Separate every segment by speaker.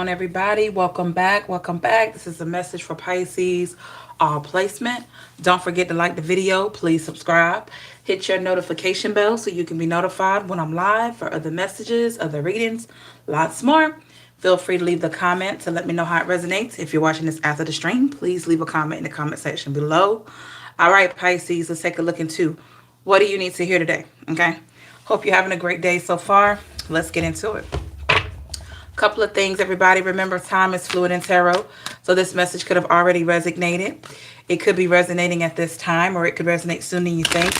Speaker 1: on, everybody? Welcome back. Welcome back. This is a message for Pisces all placement. Don't forget to like the video. Please subscribe. Hit your notification bell so you can be notified when I'm live for other messages, other readings, lots more. Feel free to leave the comment to let me know how it resonates. If you're watching this after the stream, please leave a comment in the comment section below. All right, Pisces, let's take a look into what do you need to hear today, okay? Hope you're having a great day so far. Let's get into it. Couple of things, everybody. Remember, time is fluid in tarot, so this message could have already resonated. It could be resonating at this time, or it could resonate sooner than you think.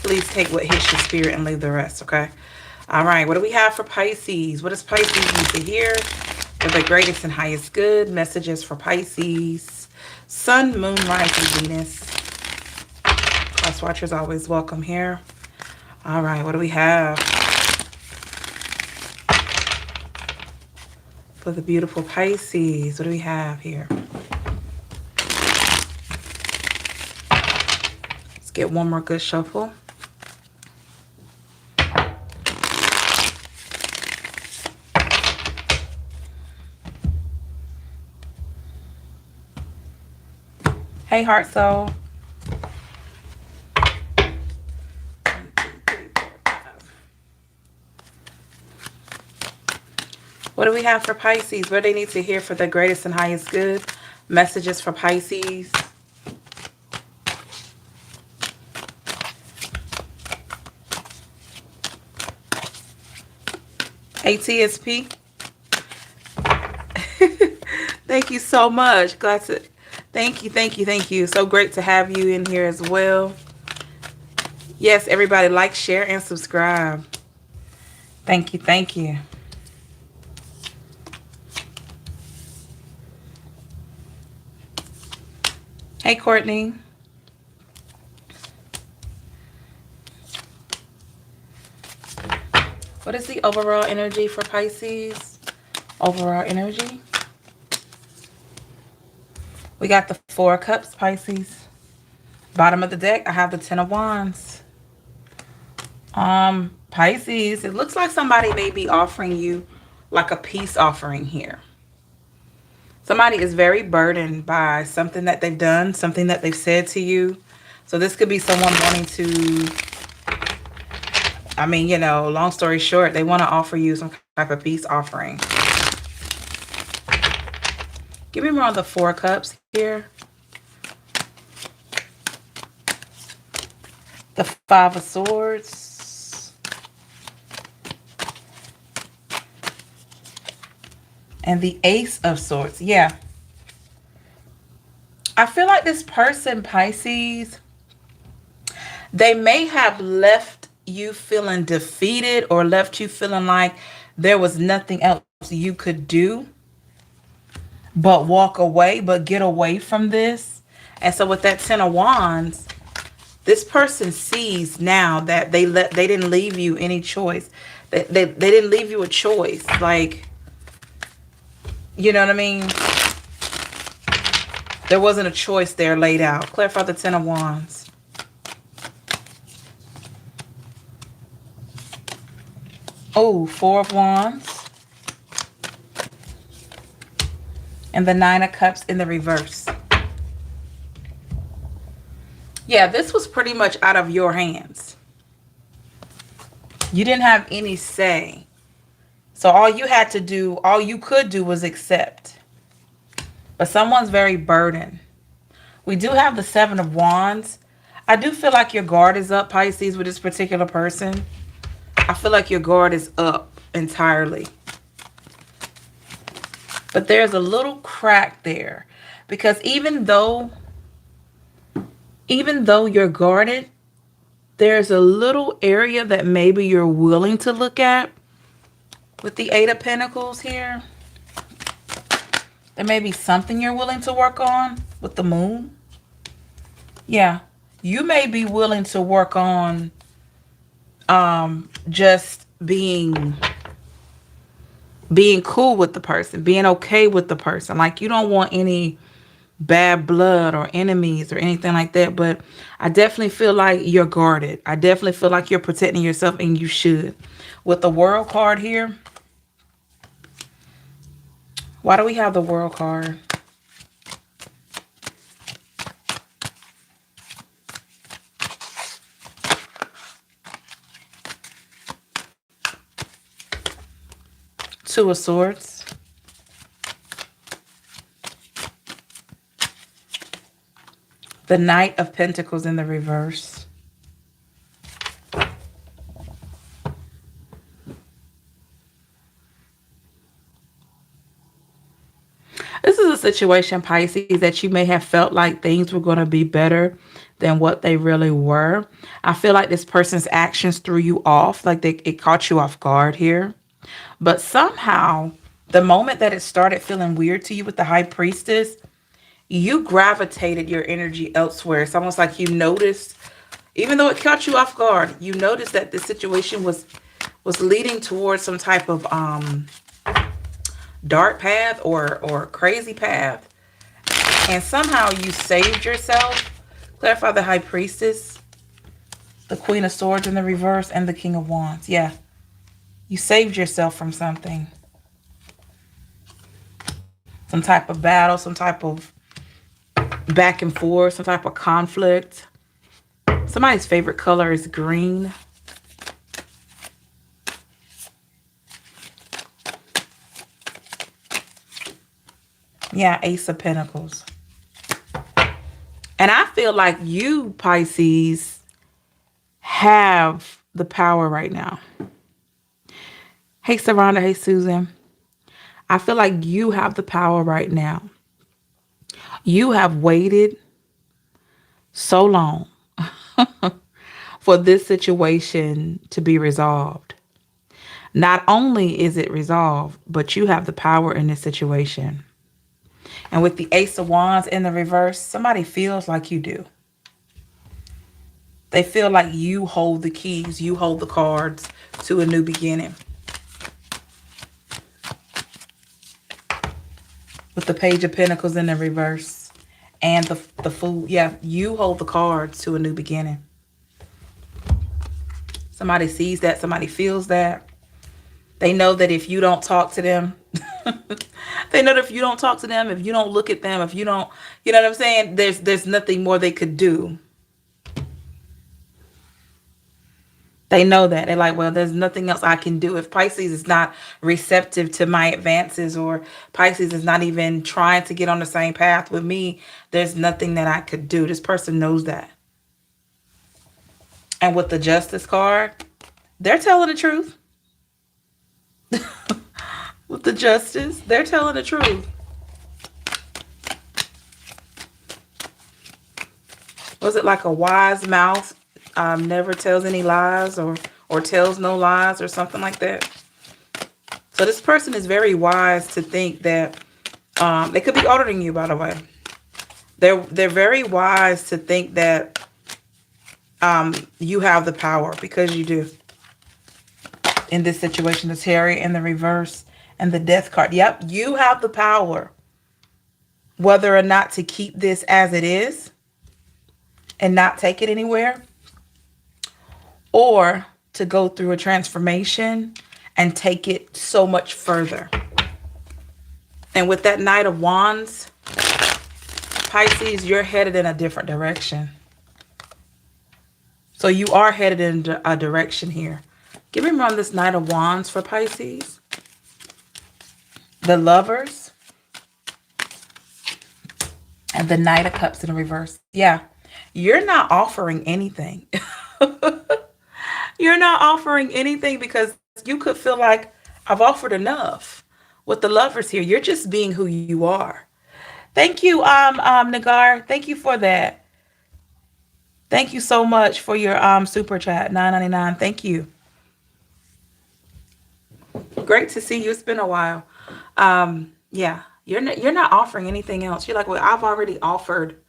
Speaker 1: Please take what hits your spirit and leave the rest, okay? All right, what do we have for Pisces? What does Pisces need to hear for the greatest and highest good? Messages for Pisces. Sun, Moon, Rising, Venus. Cross watchers always welcome here. All right, what do we have for the beautiful Pisces? What do we have here? Let's get one more good shuffle. Hey, Heart Soul. What do we have for Pisces? What do they need to hear for the greatest and highest good? Messages for Pisces. ATSP. Thank you so much. Glad to... Thank you. So great to have you in here as well. Yes, everybody, like, share, and subscribe. Thank you. Hey, Courtney. What is the overall energy for Pisces? Overall energy. We got the Four of Cups, Pisces. Bottom of the deck, I have the Ten of Wands. Pisces, it looks like somebody may be offering you like a peace offering here. Somebody is very burdened by something that they've done, something that they've said to you. So this could be someone wanting to, I mean, you know, long story short, they want to offer you some type of peace offering. Give me more on the Four of Cups here. The Five of Swords. And the Ace of Swords. Yeah. I feel like this person, Pisces, they may have left you feeling defeated or left you feeling like there was nothing else you could do but walk away, but get away from this. And so with that Ten of Wands, this person sees now that they didn't leave you any choice. They didn't leave you a choice. Like, you know what I mean? There wasn't a choice there laid out. Clarify the Ten of Wands. Oh, Four of Wands. And the Nine of Cups in the reverse. Yeah, this was pretty much out of your hands. You didn't have any say. So all you had to do, all you could do was accept. But someone's very burdened. We do have the Seven of Wands. I do feel like your guard is up, Pisces, with this particular person. I feel like your guard is up entirely. But there's a little crack there. Because even though you're guarded, there's a little area that maybe you're willing to look at. With the Eight of Pentacles here, there may be something you're willing to work on with the Moon. Yeah, you may be willing to work on just being cool with the person, being okay with the person. Like, you don't want any bad blood or enemies or anything like that. But I definitely feel like you're guarded. I definitely feel like you're protecting yourself, and you should. With the World card here, Why do we have the World card? Two of Swords. The Knight of Pentacles in the reverse. This is a situation, Pisces, that you may have felt like things were going to be better than what they really were. I feel like this person's actions threw you off, like it caught you off guard here. But somehow, the moment that it started feeling weird to you with the High Priestess, you gravitated your energy elsewhere. It's almost like you noticed, even though it caught you off guard, you noticed that the situation was leading towards some type of dark path or crazy path. And somehow you saved yourself. Clarify the High Priestess, the Queen of Swords in the reverse, and the King of Wands. Yeah. You saved yourself from something. Some type of battle, some type of back and forth, some type of conflict. Somebody's favorite color is green. Yeah, Ace of Pentacles. And I feel like you, Pisces, have the power right now. Hey, Saranda. Hey, Susan. I feel like you have the power right now. You have waited so long for this situation to be resolved. Not only is it resolved, but you have the power in this situation. And with the Ace of Wands in the reverse, somebody feels like you do. They feel like you hold the keys, you hold the cards to a new beginning. With the Page of Pentacles in the reverse and the Fool. Yeah, you hold the cards to a new beginning. Somebody sees that, somebody feels that. They know that if you don't talk to them, they know that if you don't talk to them, if you don't look at them, if you don't, you know what I'm saying? There's nothing more they could do. They know that. They're like, well, there's nothing else I can do. If Pisces is not receptive to my advances, or Pisces is not even trying to get on the same path with me, there's nothing that I could do. This person knows that. And with the Justice card, they're telling the truth. With the Justice, they're telling the truth. Was it like a wise mouth never tells any lies, or tells no lies, or something like that? So this person is very wise to think that they could be older than you, by the way. They're very wise to think that you have the power, because you do. In this situation, the Chariot in the reverse and the Death card. Yep, you have the power, whether or not to keep this as it is and not take it anywhere, or to go through a transformation and take it so much further. And with that Knight of Wands, Pisces, you're headed in a different direction. So you are headed in a direction here. Give me more on this Knight of Wands for Pisces. The Lovers. And the Knight of Cups in the reverse. Yeah, you're not offering anything. You're not offering anything because you could feel like I've offered enough. With the Lovers here, you're just being who you are. Thank you, Nagar. Thank you for that. Thank you so much for your super chat, $9.99. Thank you. Great to see you. It's been a while. Yeah, you're not offering anything else. You're like, well, I've already offered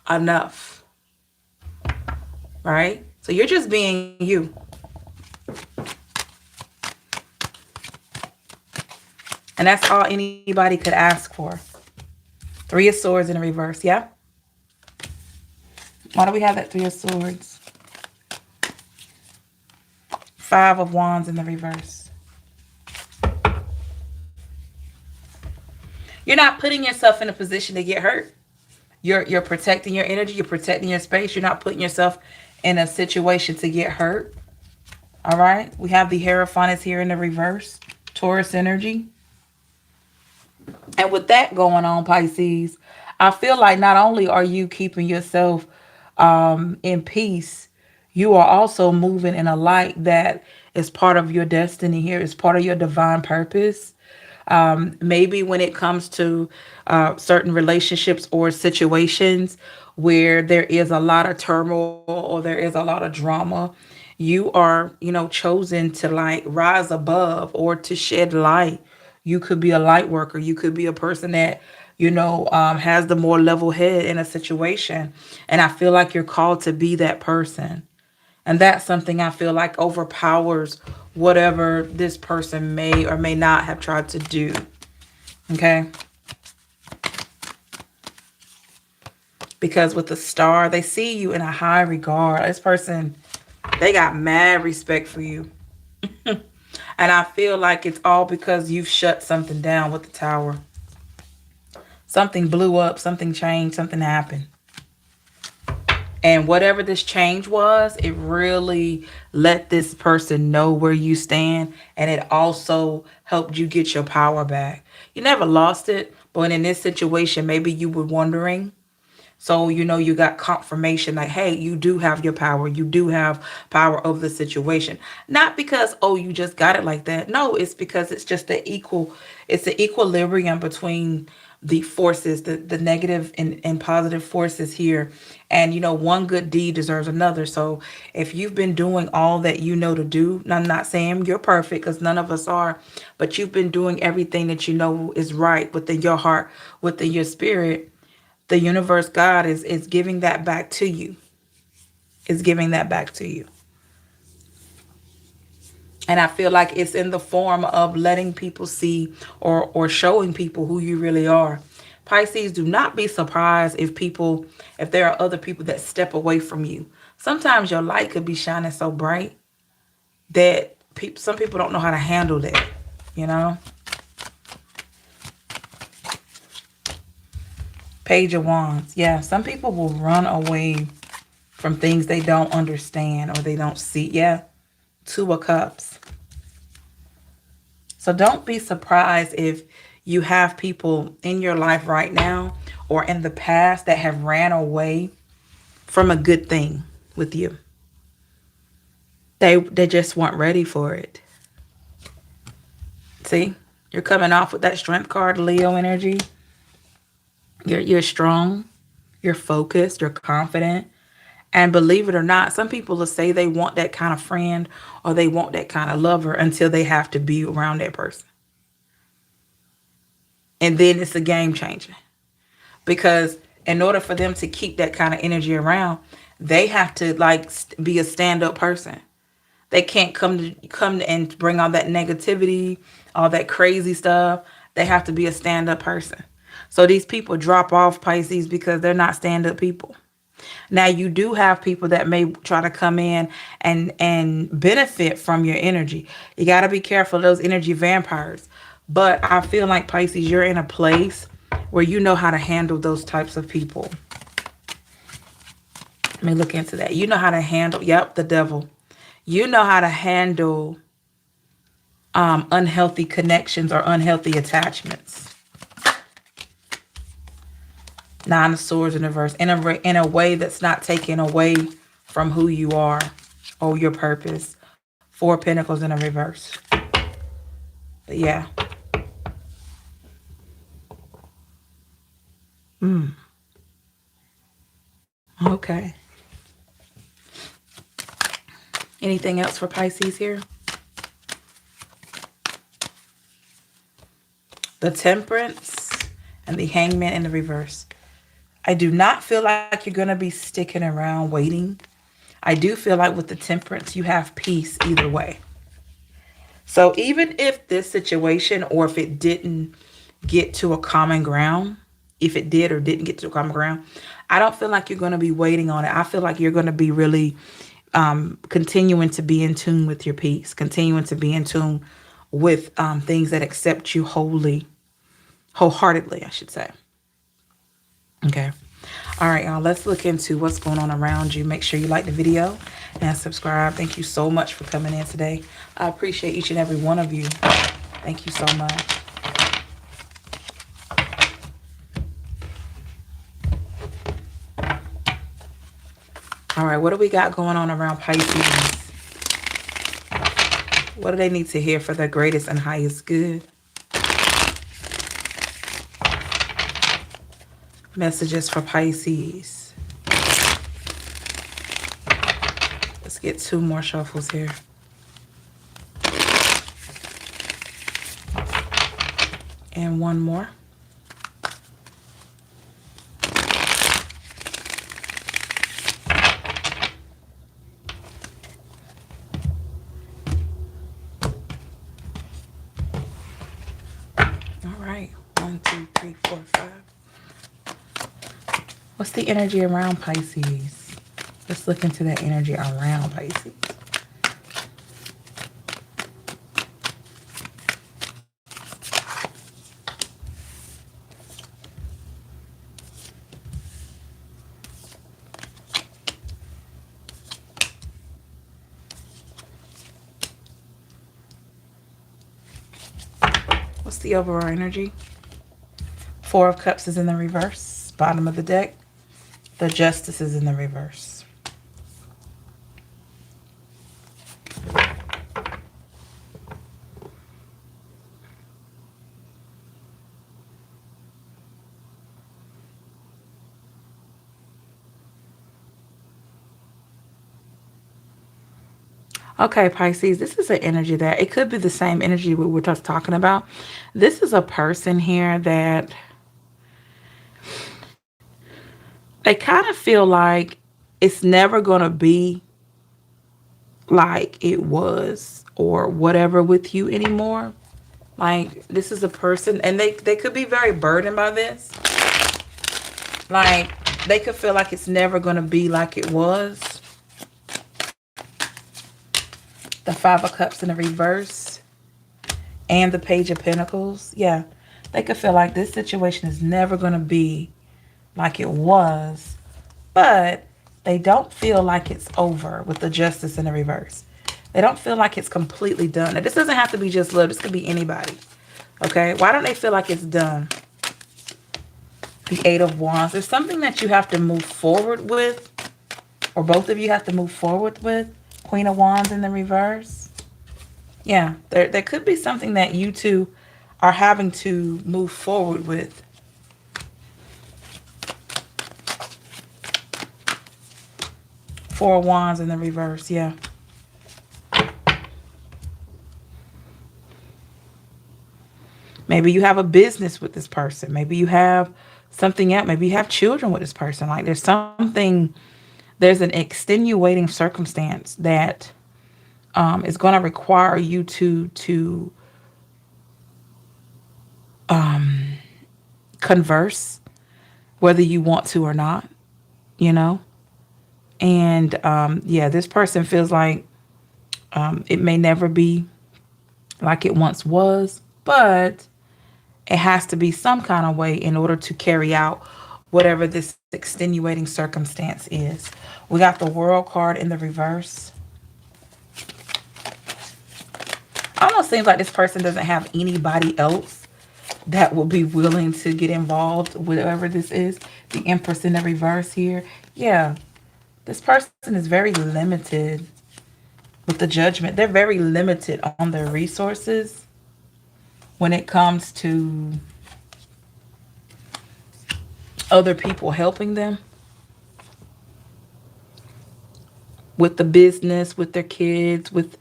Speaker 1: enough, right? So you're just being you. And that's all anybody could ask for. Three of Swords in the reverse, yeah? Why do we have that Three of Swords? Five of Wands in the reverse. You're not putting yourself in a position to get hurt. You're protecting your energy, you're protecting your space. You're not putting yourself in a situation to get hurt. All right. We have the Hierophant is here in the reverse. Taurus energy. And with that going on, Pisces, I feel like not only are you keeping yourself in peace, you are also moving in a light that is part of your destiny here, is part of your divine purpose. Maybe when it comes to certain relationships or situations where there is a lot of turmoil or there is a lot of drama, you are, chosen to like rise above or to shed light. You could be a light worker. You could be a person that, has the more level head in a situation. And I feel like you're called to be that person. And that's something I feel like overpowers whatever this person may or may not have tried to do. Okay. Because with the star, they see you in a high regard. This person, they got mad respect for you. And I feel like it's all because you've shut something down with the tower. Something blew up, something changed, something happened. And whatever this change was, it really let this person know where you stand. And it also helped you get your power back. You never lost it. But in this situation, maybe you were wondering. So, you got confirmation like, hey, you do have your power. You do have power over the situation. Not because, oh, you just got it like that. No, it's because it's just it's the equilibrium between the forces, the negative and positive forces here. And, one good deed deserves another. So if you've been doing all that you know to do, and I'm not saying you're perfect because none of us are, but you've been doing everything that you know is right within your heart, within your spirit, the universe, God is giving that back to you. Is giving that back to you. And I feel like it's in the form of letting people see or showing people who you really are. Pisces, do not be surprised if there are other people that step away from you. Sometimes your light could be shining so bright that some people don't know how to handle that, you know? Page of Wands. Yeah, some people will run away from things they don't understand or they don't see. Yeah, Two of Cups. So don't be surprised if you have people in your life right now or in the past that have ran away from a good thing with you. They just weren't ready for it. See, you're coming off with that Strength card, Leo energy. You're strong, you're focused, you're confident. And believe it or not, some people will say they want that kind of friend or they want that kind of lover until they have to be around that person. And then it's a game changer. Because in order for them to keep that kind of energy around, they have to like be a stand-up person. They can't come and bring all that negativity, all that crazy stuff. They have to be a stand-up person. So these people drop off, Pisces, because they're not stand-up people. Now you do have people that may try to come in and benefit from your energy. You got to be careful of those energy vampires. But I feel like, Pisces, you're in a place where you know how to handle those types of people. Let me look into that. You know how to handle, yep, the devil. You know how to handle unhealthy connections or unhealthy attachments. Nine of Swords in reverse. In a way that's not taken away from who you are or your purpose. Four of Pentacles in a reverse. But yeah. Okay. Anything else for Pisces here? The Temperance and the Hangman in the reverse. I do not feel like you're going to be sticking around waiting. I do feel like with the Temperance, you have peace either way. So even if this situation or if it didn't get to a common ground, if it did or didn't get to a common ground, I don't feel like you're going to be waiting on it. I feel like you're going to be really continuing to be in tune with your peace, continuing to be in tune with things that accept you wholly. wholeheartedly, I should say. Okay. All right, y'all, let's look into what's going on around you. Make sure you like the video and subscribe. Thank you so much for coming in today. I appreciate each and every one of you. Thank you so much. All right, what do we got going on around Pisces? What do they need to hear for their greatest and highest good? Messages for Pisces. Let's get 2 more shuffles here. And 1 more. All right. 1, 2, 3, 4, 5. What's the energy around Pisces? Let's look into that energy around Pisces. What's the overall energy? 4 of Cups is in the reverse, bottom of the deck. The Justice is in the reverse. Okay, Pisces, this is an energy that it could be the same energy we were just talking about. This is a person here that they kind of feel like it's never going to be like it was or whatever with you anymore. Like, this is a person, and they could be very burdened by this. Like, they could feel like it's never going to be like it was. The 5 of Cups in the reverse and the Page of Pentacles. Yeah, they could feel like this situation is never going to be like it was, but they don't feel like it's over with the Justice in the reverse. They don't feel like it's completely done. Now, this doesn't have to be just love. This could be anybody. Okay? Why don't they feel like it's done? The 8 of Wands. There's something that you have to move forward with, or both of you have to move forward with. Queen of Wands in the reverse. Yeah, there could be something that you two are having to move forward with. Four of Wands in the reverse, yeah. Maybe you have a business with this person. Maybe you have something else. Maybe you have children with this person. Like, there's something, there's an extenuating circumstance that is going to require you to converse, whether you want to or not, you know? And yeah, this person feels like it may never be like it once was, but it has to be some kind of way in order to carry out whatever this extenuating circumstance is. We got the World card in the reverse. Almost seems like this person doesn't have anybody else that will be willing to get involved, whatever this is. The Empress in the reverse here. Yeah, this person is very limited with the Judgment. They're very limited on their resources when it comes to other people helping them with the business, with their kids, with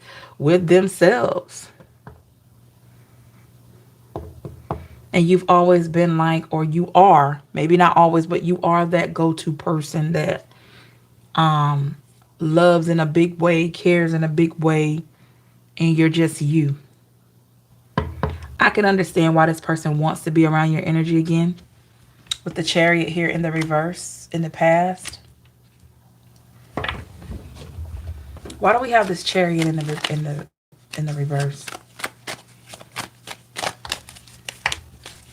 Speaker 1: themselves. And you've always been like, or you are, maybe not always, but you are that go-to person that loves in a big way, cares in a big way, and you're just you. I can understand why this person wants to be around your energy again. With the Chariot here in the reverse, in the past. Why do we have this Chariot in the reverse?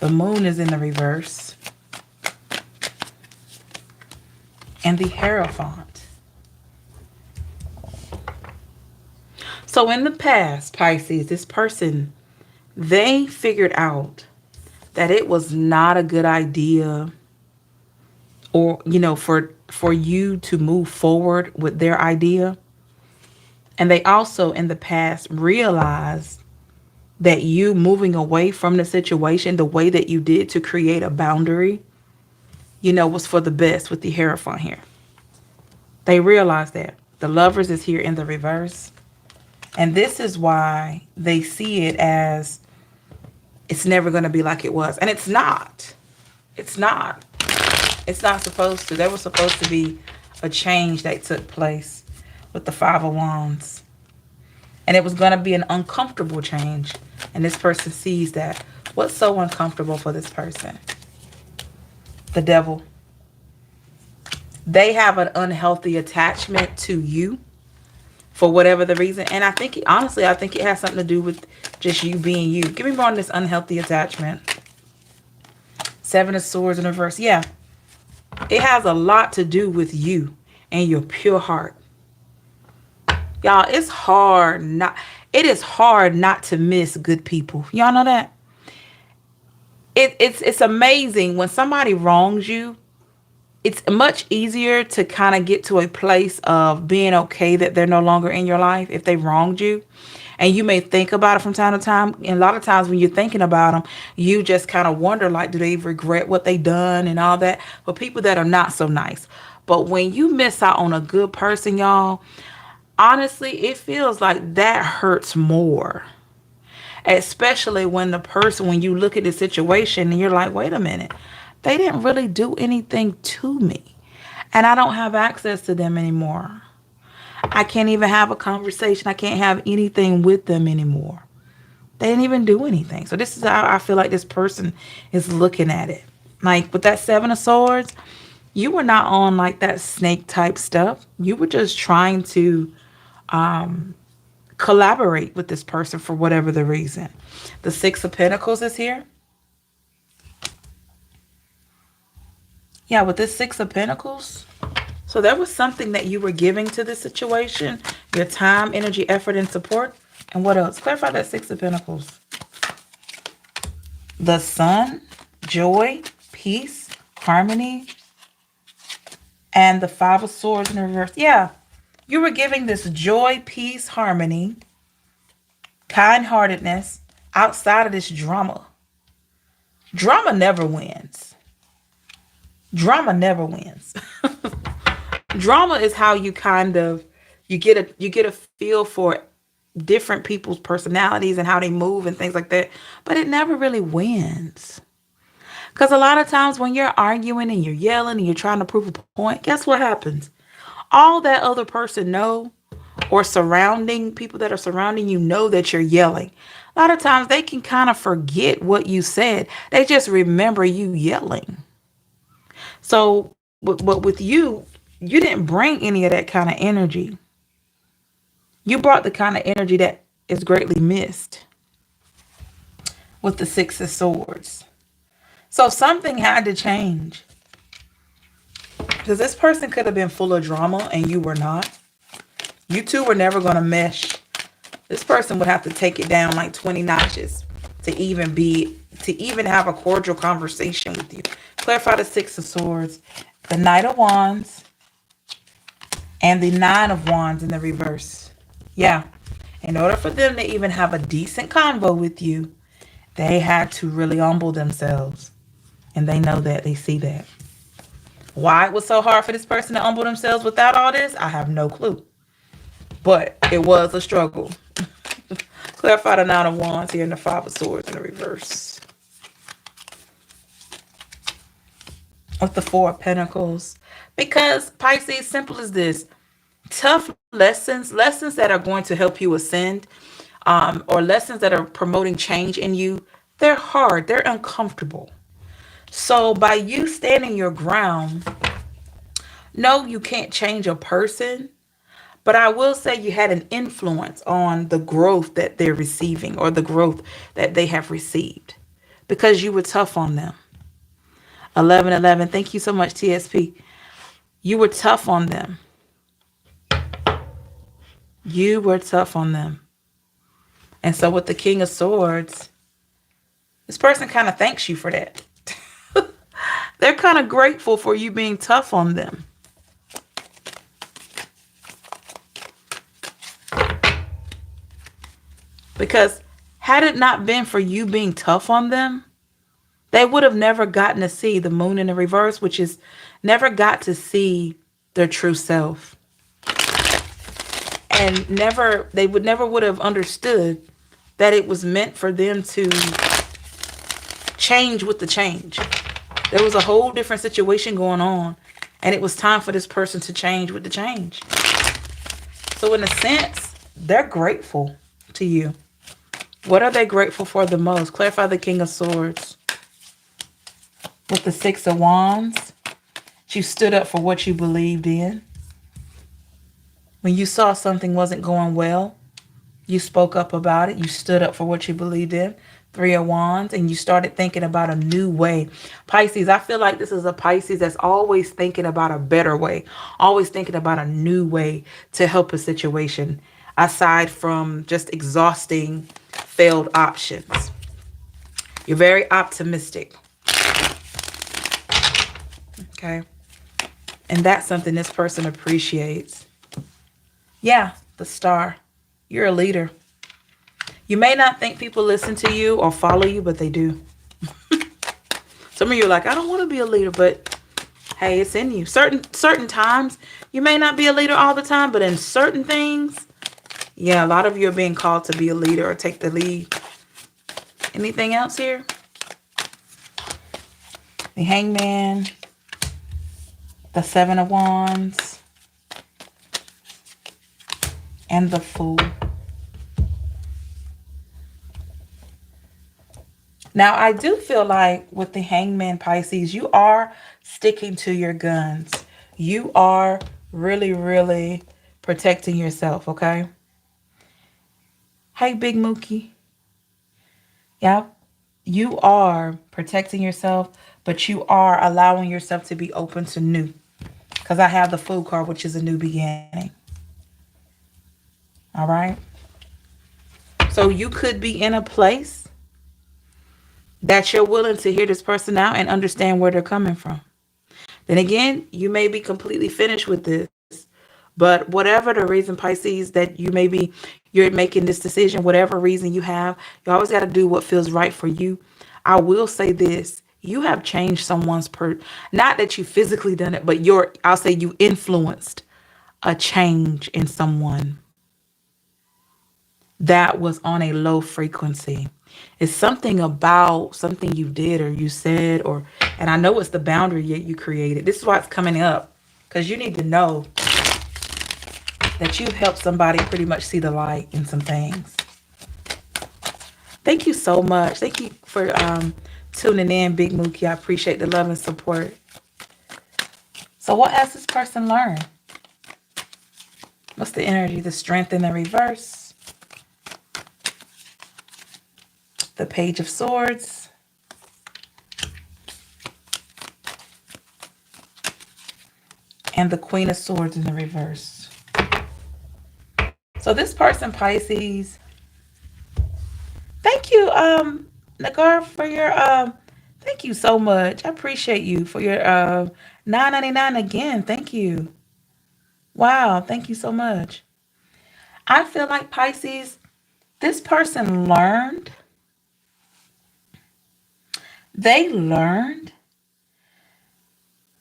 Speaker 1: The moon is in the reverse. And the Hierophant. So in the past, Pisces, this person, they figured out that it was not a good idea, or for you to move forward with their idea. And they also in the past realized that you moving away from the situation the way that you did to create a boundary, was for the best with the Hierophant here. They realized that. The Lovers is here in the reverse. And this is why they see it as it's never going to be like it was. And it's not. It's not. It's not supposed to. There was supposed to be a change that took place with the Five of Wands. And it was going to be an uncomfortable change. And this person sees that. What's so uncomfortable for this person? The Devil. They have an unhealthy attachment to you for whatever the reason. And I think, honestly, I think it has something to do with just you being you. Give me more on this unhealthy attachment. Seven of Swords in reverse. Yeah. It has a lot to do with you and your pure heart. Y'all, it is hard not to miss good people. Y'all know that? It's amazing when somebody wrongs you. It's much easier to kind of get to a place of being okay that they're no longer in your life if they wronged you. And you may think about it from time to time. And a lot of times when you're thinking about them, you just kind of wonder, like, do they regret what they done and all that? For people that are not so nice. But when you miss out on a good person, y'all, honestly, it feels like that hurts more. Especially when when you look at the situation and you're like, wait a minute, they didn't really do anything to me. And I don't have access to them anymore. I can't even have a conversation. I can't have anything with them anymore. They didn't even do anything. So this is how I feel like this person is looking at it. Like with that Seven of Swords, you were not on like that snake type stuff. You were just trying to collaborate with this person for whatever the reason. The Six of Pentacles is here. Yeah, with this Six of Pentacles. So there was something that you were giving to this situation. Your time, energy, effort, and support. And what else? Clarify that Six of Pentacles. The Sun, joy, peace, harmony, and the Five of Swords in reverse. Yeah. You were giving this joy, peace, harmony, kind-heartedness outside of this drama. Drama never wins. Drama never wins. Drama is how you you get a feel for different people's personalities and how they move and things like that. But it never really wins. Because a lot of times when you're arguing and you're yelling and you're trying to prove a point, guess what happens? All that other person or surrounding people that are surrounding you know that you're yelling. A lot of times they can kind of forget what you said. They just remember you yelling. So, but with you didn't bring any of that kind of energy. You brought the kind of energy that is greatly missed with the Six of Swords. So something had to change. Because this person could have been full of drama and you were not. You two were never going to mesh. This person would have to take it down like 20 notches to even have a cordial conversation with you. Clarify the Six of Swords, the Knight of Wands, and the Nine of Wands in the reverse. Yeah. In order for them to even have a decent convo with you, they had to really humble themselves. And they know that. They see that. Why it was so hard for this person to humble themselves without all this, I have no clue. But it was a struggle. Clarify the Nine of Wands here and the Five of Swords in the reverse. With the Four of Pentacles. Because Pisces, simple as this. Tough lessons that are going to help you ascend, or lessons that are promoting change in you, they're hard. They're uncomfortable. So by you standing your ground, no, you can't change a person, but I will say you had an influence on the growth that they're receiving or the growth that they have received. because you were tough on them. 1111, thank you so much, TSP. You were tough on them. You were tough on them. And so with the King of Swords, this person kind of thanks you for that. They're kind of grateful for you being tough on them. Because had it not been for you being tough on them, they would have never gotten to see the moon in the reverse, which is never got to see their true self. And they would have understood that it was meant for them to change with the change. There was a whole different situation going on, and it was time for this person to change with the change. So in a sense, they're grateful to you. What are they grateful for the most? Clarify the King of Swords. With the Six of Wands, you stood up for what you believed in. When you saw something wasn't going well, you spoke up about it. You stood up for what you believed in. Three of Wands, and you started thinking about a new way. Pisces, I feel like this is a Pisces that's always thinking about a better way, always thinking about a new way to help a situation, aside from just exhausting failed options. You're very optimistic. Okay. And that's something this person appreciates. Yeah, the Star. You're a leader. You may not think people listen to you or follow you, but they do. Some of you are like, I don't want to be a leader, but hey, it's in you. Certain times, you may not be a leader all the time, but in certain things, yeah, a lot of you are being called to be a leader or take the lead. Anything else here? The Hangman, the Seven of Wands, and the Fool. Now, I do feel like with the Hangman, Pisces, you are sticking to your guns. You are really, really protecting yourself, okay? Hey, Big Mookie. Yeah, you are protecting yourself, but you are allowing yourself to be open to new. Because I have the Fool card, which is a new beginning. All right? So you could be in a place that you're willing to hear this person out and understand where they're coming from. Then again, you may be completely finished with this. But whatever the reason, Pisces, that you're making this decision, whatever reason you have, you always got to do what feels right for you. I will say this. You have changed someone's not that you physically done it, but I'll say you influenced a change in someone that was on a low frequency. It's something about something you did or you said, and I know it's the boundary you created. This is why it's coming up, because you need to know that you've helped somebody pretty much see the light in some things. Thank you so much. Thank you for tuning in, Big Mookie. I appreciate the love and support. So what has this person learned? What's the energy? The Strength in the reverse. The Page of Swords. And the Queen of Swords in the reverse. So this person, Pisces, thank you, Nagar, for your, thank you so much. I appreciate you for your $9.99 again. Thank you. Wow, thank you so much. I feel like, Pisces, this person learned. They learned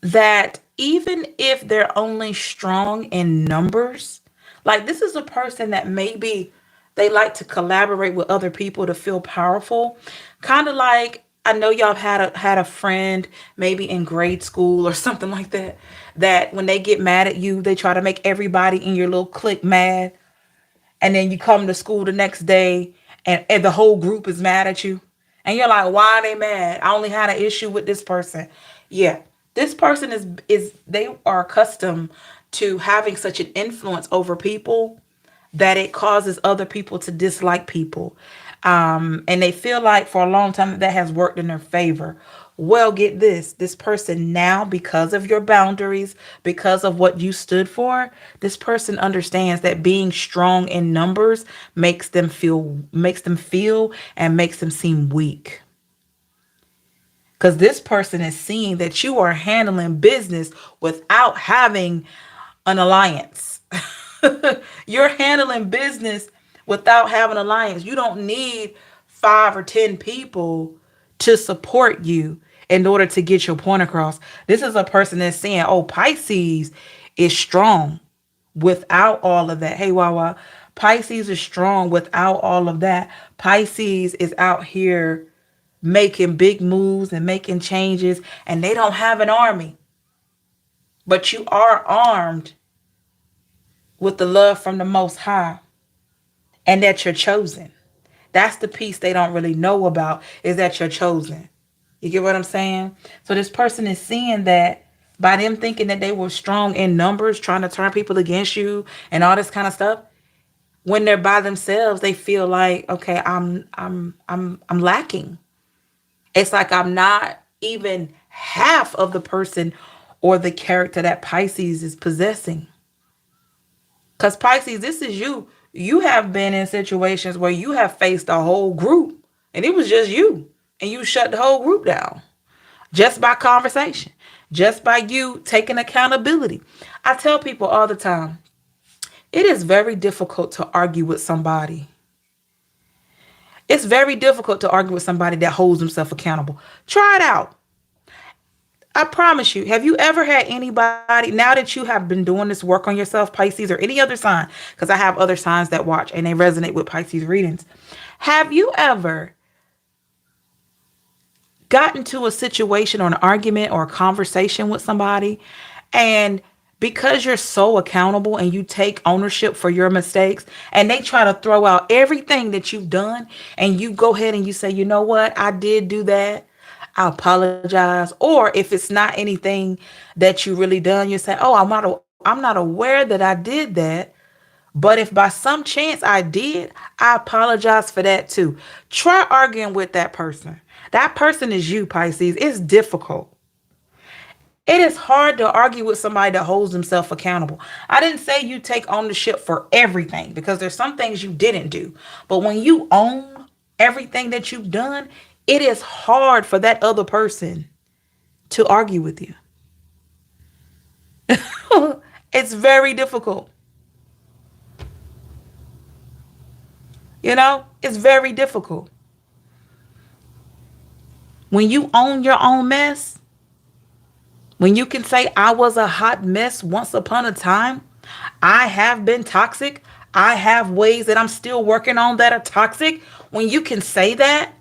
Speaker 1: that even if they're only strong in numbers, like this is a person that maybe they like to collaborate with other people to feel powerful. Kind of like, I know y'all had a friend maybe in grade school or something like that, that when they get mad at you, they try to make everybody in your little clique mad. And then you come to school the next day and the whole group is mad at you. And you're like, why are they mad? I only had an issue with this person. Yeah, this person they are accustomed to having such an influence over people that it causes other people to dislike people. And they feel like for a long time that has worked in their favor. Well, get this person now, because of your boundaries, because of what you stood for, this person understands that being strong in numbers makes them feel and makes them seem weak. Because this person is seeing that you are handling business without having an alliance. You're handling business without having an alliance. You don't need 5 or 10 people to support you in order to get your point across. This is a person that's saying, oh, Pisces is strong without all of that. Hey, Wawa, Pisces is strong without all of that. Pisces is out here making big moves and making changes, and they don't have an army. But you are armed with the love from the Most High, and that you're chosen. That's the piece they don't really know about, is that you're chosen. You get what I'm saying? So this person is seeing that by them thinking that they were strong in numbers, trying to turn people against you and all this kind of stuff. When they're by themselves, they feel like, okay, I'm lacking. It's like I'm not even half of the person or the character that Pisces is possessing. Because Pisces, this is you. You have been in situations where you have faced a whole group and it was just you. And you shut the whole group down just by conversation, just by you taking accountability. I tell people all the time, it is very difficult to argue with somebody. It's very difficult to argue with somebody that holds himself accountable. Try it out. I promise you, have you ever had anybody, now that you have been doing this work on yourself, Pisces, or any other sign, because I have other signs that watch and they resonate with Pisces readings. Have you ever gotten to a situation or an argument or a conversation with somebody, and because you're so accountable and you take ownership for your mistakes, and they try to throw out everything that you've done, and you go ahead and you say, you know what, I did do that, I apologize. Or if it's not anything that you really done, you say, oh, I'm not aware that I did that. But if by some chance I did, I apologize for that too. Try arguing with that person. That person is you, Pisces. It's difficult. It is hard to argue with somebody that holds himself accountable. I didn't say you take ownership for everything, because there's some things you didn't do. But when you own everything that you've done, it is hard for that other person to argue with you. It's very difficult. It's very difficult. When you own your own mess, when you can say, I was a hot mess once upon a time, I have been toxic, I have ways that I'm still working on that are toxic. When you can say that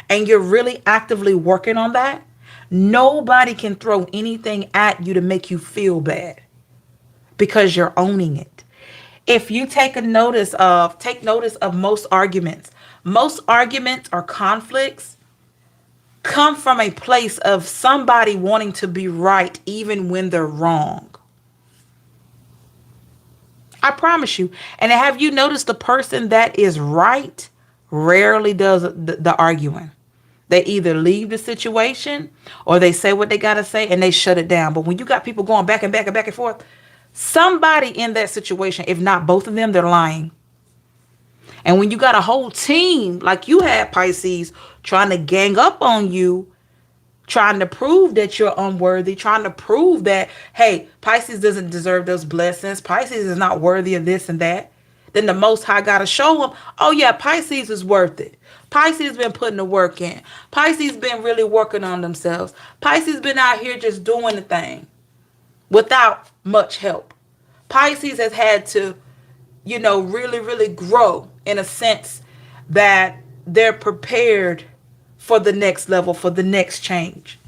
Speaker 1: and you're really actively working on that, nobody can throw anything at you to make you feel bad, because you're owning it. If you take notice of most arguments. Most arguments or conflicts come from a place of somebody wanting to be right even when they're wrong. I promise you. And have you noticed the person that is right rarely does the arguing? They either leave the situation or they say what they got to say and they shut it down. But when you got people going back and back and back and forth, somebody in that situation, if not both of them, they're lying. And when you got a whole team like you had, Pisces, trying to gang up on you, trying to prove that you're unworthy, trying to prove that, hey, Pisces doesn't deserve those blessings, Pisces is not worthy of this and that, then the Most High got to show them, oh yeah, Pisces is worth it. Pisces been putting the work in. Pisces been really working on themselves. Pisces been out here just doing the thing without much help. Pisces has had to, really, really grow in a sense that they're prepared for the next level, for the next change.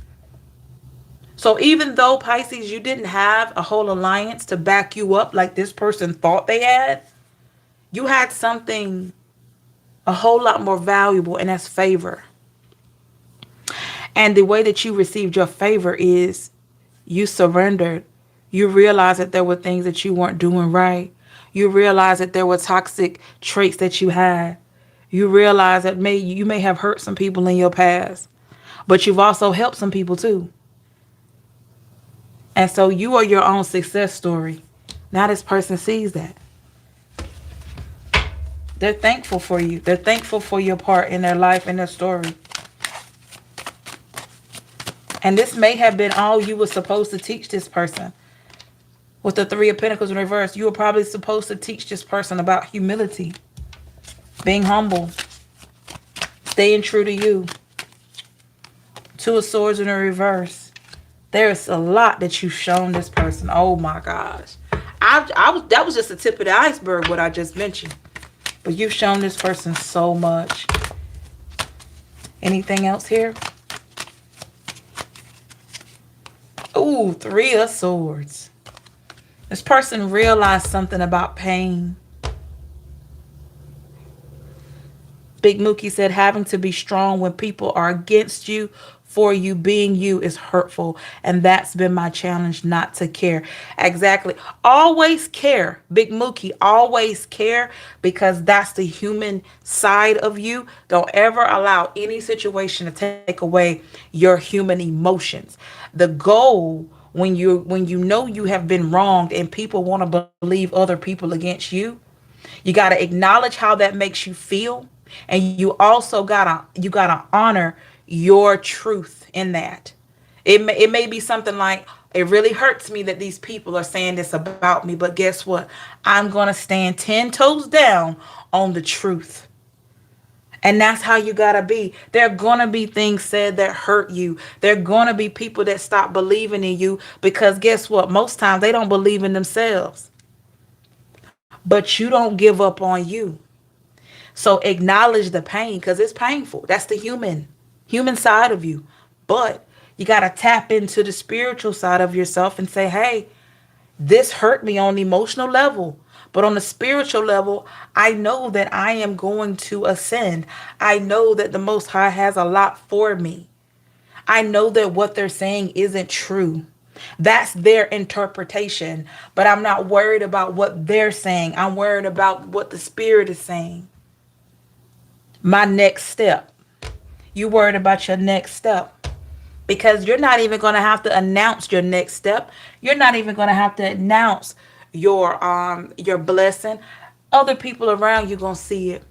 Speaker 1: So even though, Pisces, you didn't have a whole alliance to back you up like this person thought they had, you had something a whole lot more valuable, and that's favor. And the way that you received your favor is you surrendered. You realized that there were things that you weren't doing right. You realized that there were toxic traits that you had. You realize that you may have hurt some people in your past, but you've also helped some people too. And so you are your own success story. Now this person sees that. They're thankful for you. They're thankful for your part in their life and their story. And this may have been all you were supposed to teach this person. With the Three of Pentacles in reverse, you were probably supposed to teach this person about humility, being humble, staying true to you. Two of Swords in the reverse. There's a lot that you've shown this person. Oh my gosh. That was just the tip of the iceberg, what I just mentioned. But you've shown this person so much. Anything else here? Ooh, Three of Swords. This person realized something about pain. Big Mookie said having to be strong when people are against you for you being you is hurtful. And that's been my challenge, not to care. Exactly. Always care. Big Mookie, always care, because that's the human side of you. Don't ever allow any situation to take away your human emotions. The goal, when you know you have been wronged and people want to believe other people against you, you got to acknowledge how that makes you feel, and you also gotta honor your truth in that. It may be something like, it really hurts me that these people are saying this about me, but guess what? I'm gonna stand 10 toes down on the truth. And that's how you gotta be. There are gonna be things said that hurt you. There are gonna be people that stop believing in you, because guess what? Most times they don't believe in themselves. But you don't give up on you. So acknowledge the pain, because it's painful. That's the human side of you. But you gotta tap into the spiritual side of yourself and say, hey, this hurt me on the emotional level. But on the spiritual level, I know that I am going to ascend. I know that the Most High has a lot for me. I know that what they're saying isn't true. That's their interpretation. But I'm not worried about what they're saying. I'm worried about what the Spirit is saying. My next step. You worried about your next step. Because you're not even going to have to announce your next step. You're not even going to have to announce your blessing. Other people around you going to see it.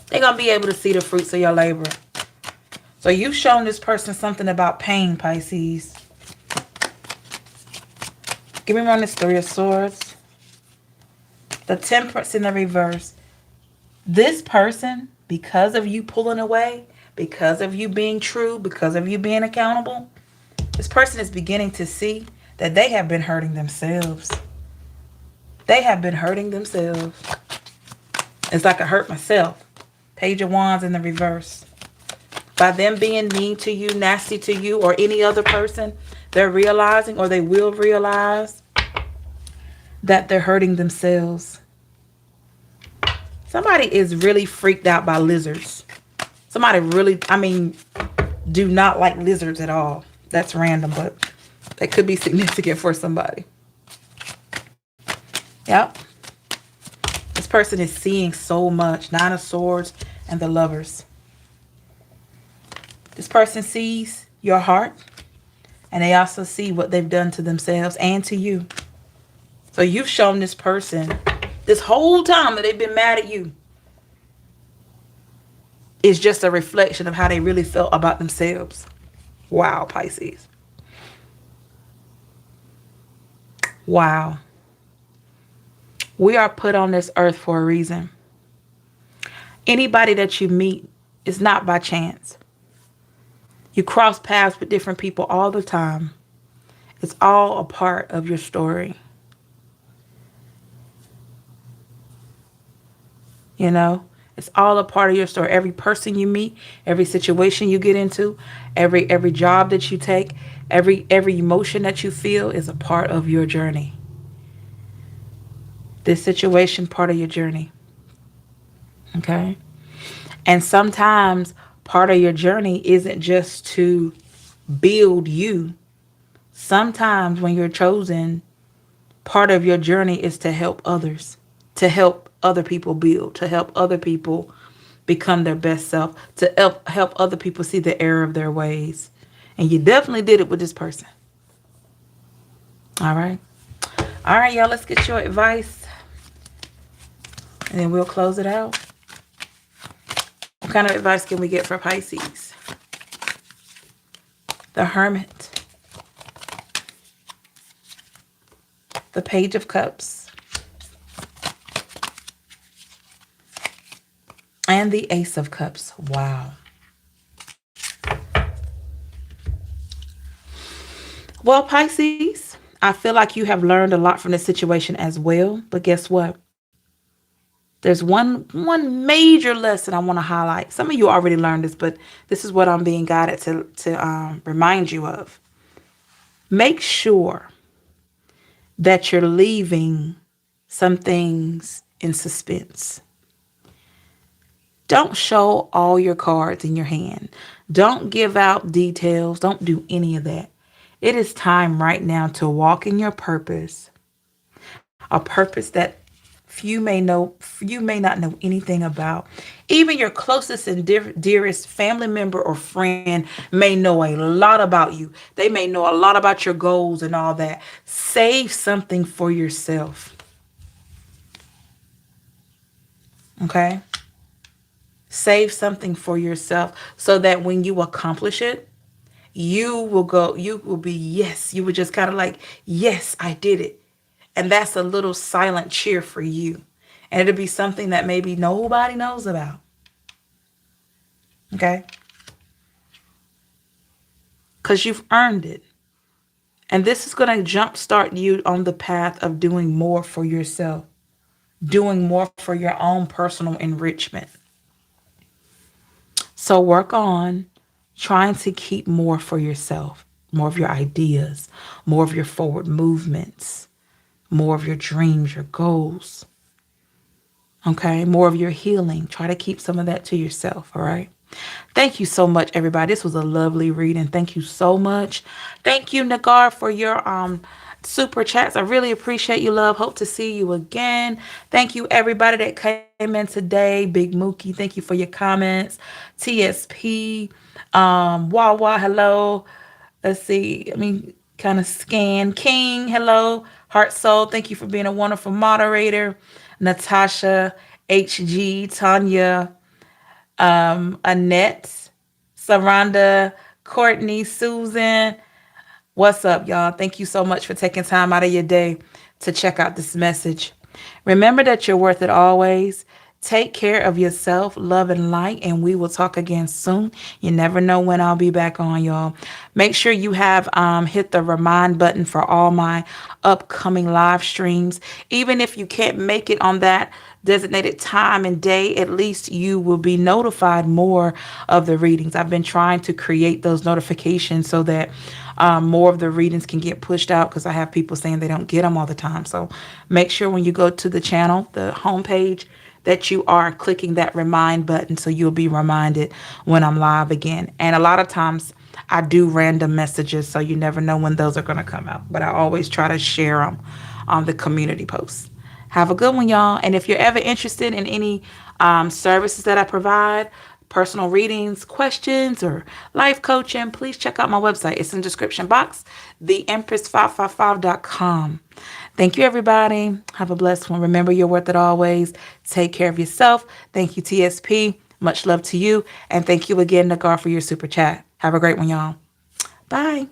Speaker 1: They're going to be able to see the fruits of your labor. So you've shown this person something about pain, Pisces. Give me one this Three of Swords. The Temperance in the reverse. This person, because of you pulling away, because of you being true, because of you being accountable, this person is beginning to see that they have been hurting themselves. They have been hurting themselves. It's like I hurt myself. Page of Wands in the reverse. By them being mean to you, nasty to you, or any other person, they're realizing, or they will realize, that they're hurting themselves. Somebody is really freaked out by lizards. Somebody really, do not like lizards at all. That's random, but that could be significant for somebody. Yep. This person is seeing so much. Nine of Swords and the Lovers. This person sees your heart, and they also see what they've done to themselves and to you. So you've shown this person this whole time that they've been mad at you is just a reflection of how they really felt about themselves. Wow, Pisces. Wow. We are put on this earth for a reason. Anybody that you meet is not by chance. You cross paths with different people all the time. It's all a part of your story. You know, it's all a part of your story. Every person you meet, every situation you get into, every job that you take, every emotion that you feel is a part of your journey. This situation, part of your journey. Okay? And sometimes part of your journey isn't just to build you. Sometimes when you're chosen, part of your journey is to help others, to help other people build, to help other people become their best self, to help other people see the error of their ways. And you definitely did it with this person. All right. All right, y'all, let's get your advice. And then we'll close it out. What kind of advice can we get for Pisces? The Hermit. The Page of Cups. And the Ace of Cups. Wow. Well, Pisces, I feel like you have learned a lot from this situation as well. But guess what? There's one major lesson I want to highlight. Some of you already learned this, but this is what I'm being guided to remind you of. Make sure that you're leaving some things in suspense. Don't show all your cards in your hand. Don't give out details. Don't do any of that. It is time right now to walk in your purpose, a purpose that few may not know anything about. Even your closest and dearest family member or friend may know a lot about you. They may know a lot about your goals and all that. Save something for yourself. Okay? Save something for yourself so that when you accomplish it, you will be, yes, you will just kind of like, yes, I did it. And that's a little silent cheer for you. And it'll be something that maybe nobody knows about. Okay? Because you've earned it. And this is going to jumpstart you on the path of doing more for yourself. Doing more for your own personal enrichment. So work on trying to keep more for yourself. More of your ideas. More of your forward movements. More of your dreams, your goals. Okay, more of your healing. Try to keep some of that to yourself, all right? Thank you so much, everybody. This was a lovely reading. Thank you so much. Thank you, Nagar, for your super chats. I really appreciate you, love. Hope to see you again. Thank you, everybody that came in today. Big Mookie, thank you for your comments. TSP, Wawa, hello. Let's see. Kind of scan. King, hello. Heart Soul, thank you for being a wonderful moderator. Natasha, HG, Tanya, Annette, Saranda, Courtney, Susan. What's up, y'all? Thank you so much for taking time out of your day to check out this message. Remember that you're worth it always. Take care of yourself, love and light, and we will talk again soon. You never know when I'll be back on, y'all. Make sure you have hit the remind button for all my upcoming live streams. Even if you can't make it on that designated time and day, at least you will be notified more of the readings. I've been trying to create those notifications so that more of the readings can get pushed out, because I have people saying they don't get them all the time. So make sure when you go to the channel, the homepage, that you are clicking that remind button so you'll be reminded when I'm live again. And a lot of times I do random messages, so you never know when those are going to come out. But I always try to share them on the community posts. Have a good one, y'all. And if you're ever interested in any services that I provide, personal readings, questions, or life coaching, please check out my website. It's in the description box, theempress555.com. Thank you, everybody. Have a blessed one. Remember, you're worth it always. Take care of yourself. Thank you, TSP. Much love to you. And thank you again, Nagar, for your super chat. Have a great one, y'all. Bye.